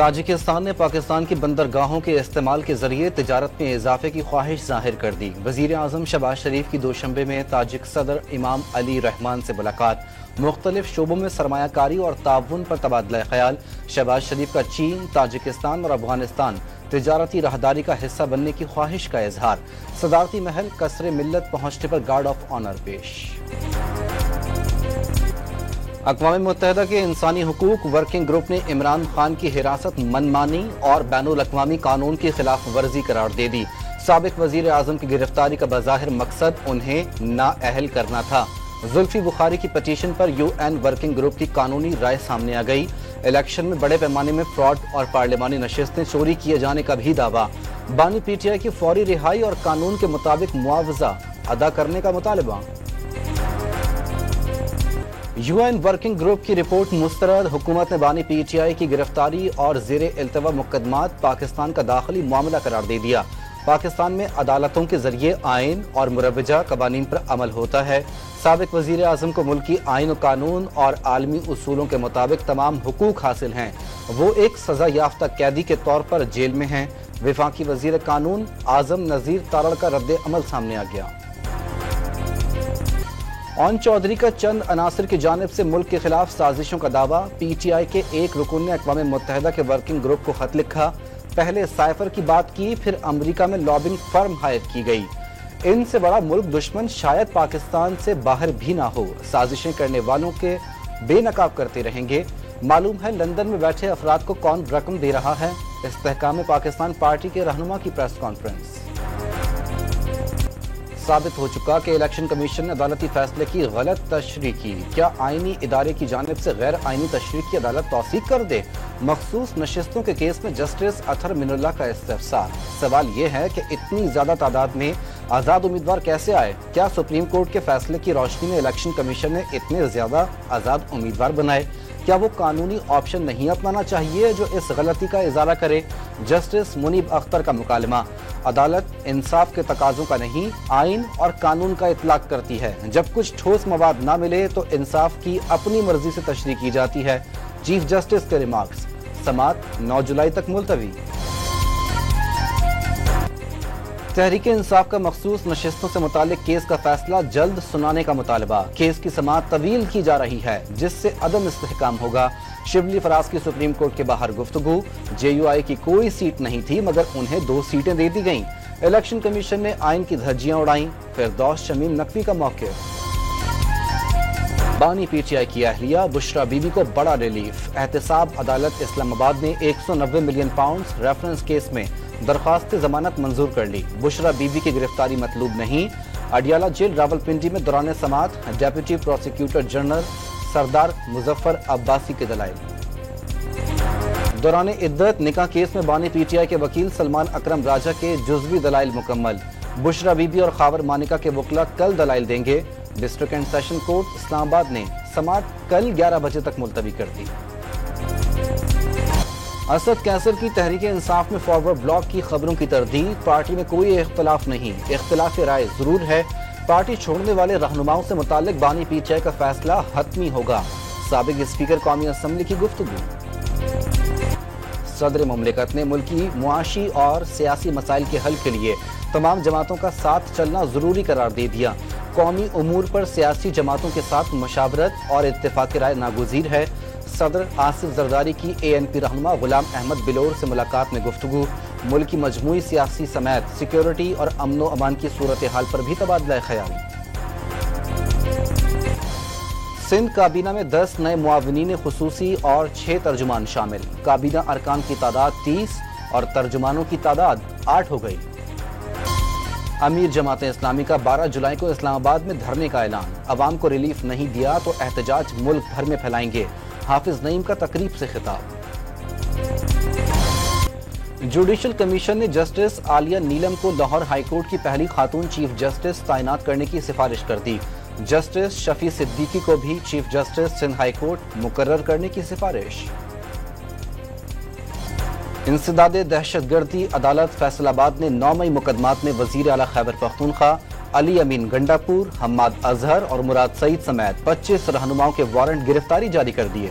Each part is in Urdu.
تاجکستان نے پاکستان کی بندرگاہوں کے استعمال کے ذریعے تجارت میں اضافے کی خواہش ظاہر کر دی۔ وزیر اعظم شہباز شریف کی دوشنبے میں تاجک صدر امام علی رحمان سے ملاقات، مختلف شعبوں میں سرمایہ کاری اور تعاون پر تبادلہ خیال۔ شہباز شریف کا چین، تاجکستان اور افغانستان تجارتی راہداری کا حصہ بننے کی خواہش کا اظہار۔ صدارتی محل قصر ملت پہنچنے پر گارڈ آف آنر پیش۔ اقوام متحدہ کے انسانی حقوق ورکنگ گروپ نے عمران خان کی حراست منمانی اور بین الاقوامی قانون کی خلاف ورزی قرار دے دی۔ سابق وزیر اعظم کی گرفتاری کا بظاہر مقصد انہیں نااہل کرنا تھا۔ زلفی بخاری کی پٹیشن پر یو این ورکنگ گروپ کی قانونی رائے سامنے آ گئی۔ الیکشن میں بڑے پیمانے میں فراڈ اور پارلیمانی نشستیں چوری کیے جانے کا بھی دعویٰ۔ بانی پی ٹی آئی کی فوری رہائی اور قانون کے مطابق معاوضہ ادا کرنے کا مطالبہ۔ یو این ورکنگ گروپ کی رپورٹ مسترد، حکومت نے بانی پی ٹی آئی کی گرفتاری اور زیر التوا مقدمات پاکستان کا داخلی معاملہ قرار دے دیا۔ پاکستان میں عدالتوں کے ذریعے آئین اور مروجہ قوانین پر عمل ہوتا ہے۔ سابق وزیر اعظم کو ملکی آئین و قانون اور عالمی اصولوں کے مطابق تمام حقوق حاصل ہیں۔ وہ ایک سزا یافتہ قیدی کے طور پر جیل میں ہیں۔ وفاقی وزیر قانون اعظم نذیر تارڑ کا رد عمل سامنے آ گیا۔ اون چودھری کا چند عناصر کی جانب سے ملک کے خلاف سازشوں کا دعویٰ۔ پی ٹی آئی کے ایک رکن نے اقوام متحدہ کے ورکنگ گروپ کو خط لکھا، پہلے سائفر کی بات کی، پھر امریکہ میں لابنگ فرم ہائر کی گئی۔ ان سے بڑا ملک دشمن شاید پاکستان سے باہر بھی نہ ہو، سازشیں کرنے والوں کے بے نقاب کرتے رہیں گے۔ معلوم ہے لندن میں بیٹھے افراد کو کون رقم دے رہا ہے۔ استحکام پاکستان پارٹی کے رہنما کی پریس کانفرنس۔ ثابت ہو چکا کہ الیکشن کمیشن نے عدالتی فیصلے کی غلط تشریح کی۔ کیا آئینی ادارے کی جانب سے غیر آئینی تشریح کی عدالت توثیق کر دے؟ مخصوص نشستوں کے کیس میں جسٹس اطہر من اللہ کا استفسار۔ سوال یہ ہے کہ اتنی زیادہ تعداد میں آزاد امیدوار کیسے آئے؟ کیا سپریم کورٹ کے فیصلے کی روشنی میں الیکشن کمیشن نے اتنے زیادہ آزاد امیدوار بنائے؟ کیا وہ قانونی آپشن نہیں اپنانا چاہیے جو اس غلطی کا ازالہ کرے؟ جسٹس منیب اختر کا مکالمہ۔ عدالت انصاف کے تقاضوں کا نہیں، آئین اور قانون کا اطلاق کرتی ہے۔ جب کچھ ٹھوس مواد نہ ملے تو انصاف کی اپنی مرضی سے تشریح کی جاتی ہے۔ چیف جسٹس کے ریمارکس۔ سماعت 9 جولائی تک ملتوی۔ تحریک انصاف کا مخصوص نشستوں سے متعلق کیس کا فیصلہ جلد سنانے کا مطالبہ۔ کیس کی سماعت طویل کی جا رہی ہے جس سے عدم استحکام ہوگا۔ شبلی فراز کی سپریم کورٹ کے باہر گفتگو۔ جے یو آئی کی کوئی سیٹ نہیں تھی مگر انہیں 2 سیٹیں دے دی گئیں۔ الیکشن کمیشن نے آئین کی دھجیاں اڑائیں۔ فردوس شمیم نقوی کا موقف۔ بانی پی ٹی آئی کی اہلیہ بشرا بی بی کو بڑا ریلیف۔ احتساب عدالت اسلام آباد نے 190 ملین پاؤنڈز ریفرنس کیس میں درخواست ضمانت منظور کر لی۔ بشرا بی بی کی گرفتاری مطلوب نہیں۔ اڈیالہ جیل راولپنڈی میں دوران سماعت ڈیپٹی پروسیکیوٹر جنرل سردار مظفر عباسی کے دلائل۔ دوران عدت نکاح کیس میں بانی پی ٹی آئی کے وکیل سلمان اکرم راجہ کے جزوی دلائل مکمل۔ بشرا بی بی اور خاور مانکا کے وکلاء کل دلائل دیں گے۔ ڈسٹرکٹ اینڈ سیشن کورٹ اسلام آباد نے سماعت کل 11 بجے تک ملتوی کر دی۔ اسد کیسر کی تحریک انصاف میں فارورڈ بلاک کی خبروں کی تردید۔ پارٹی میں کوئی اختلاف نہیں، اختلاف رائے ضرور ہے۔ پارٹی چھوڑنے والے رہنماؤں سے متعلق بانی پی ٹی آئی کا فیصلہ حتمی ہوگا۔ سابق اسپیکر قومی اسمبلی کی گفتگو۔ صدر مملکت نے ملکی معاشی اور سیاسی مسائل کے حل کے لیے تمام جماعتوں کا ساتھ چلنا ضروری قرار دے دیا۔ قومی امور پر سیاسی جماعتوں کے ساتھ مشاورت اور اتفاق رائے ناگزیر ہے۔ صدر آصف زرداری کی اے این پی رہنما غلام احمد بلور سے ملاقات میں گفتگو۔ ملک کی مجموعی سیاسی سمیت سیکیورٹی اور امن و امان کی صورتحال پر بھی تبادلہ خیال۔ سندھ کابینہ میں 10 نئے معاونین خصوصی اور 6 ترجمان شامل۔ کابینہ ارکان کی تعداد 30 اور ترجمانوں کی تعداد 8 ہو گئی۔ امیر جماعت اسلامی کا 12 جولائی کو اسلام آباد میں دھرنے کا اعلان۔ عوام کو ریلیف نہیں دیا تو احتجاج ملک بھر میں پھیلائیں گے۔ حافظ نعیم کا تقریب سے خطاب۔ جوڈیشل کمیشن نے جسٹس عالیہ نیلم کو لاہور ہائی کورٹ کی پہلی خاتون چیف جسٹس تعینات کرنے کی سفارش کر دی۔ جسٹس شفیع صدیقی کو بھی chief justice Sindh high court مقرر کرنے کی سفارش۔ انسداد دہشت گردی عدالت فیصل آباد نے 9 مئی مقدمات میں وزیر اعلیٰ خیبر پختونخوا علی امین گنڈاپور، حماد اظہر اور مراد سعید سمیت 25 رہنماؤں کے وارنٹ گرفتاری جاری کر دیے۔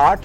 8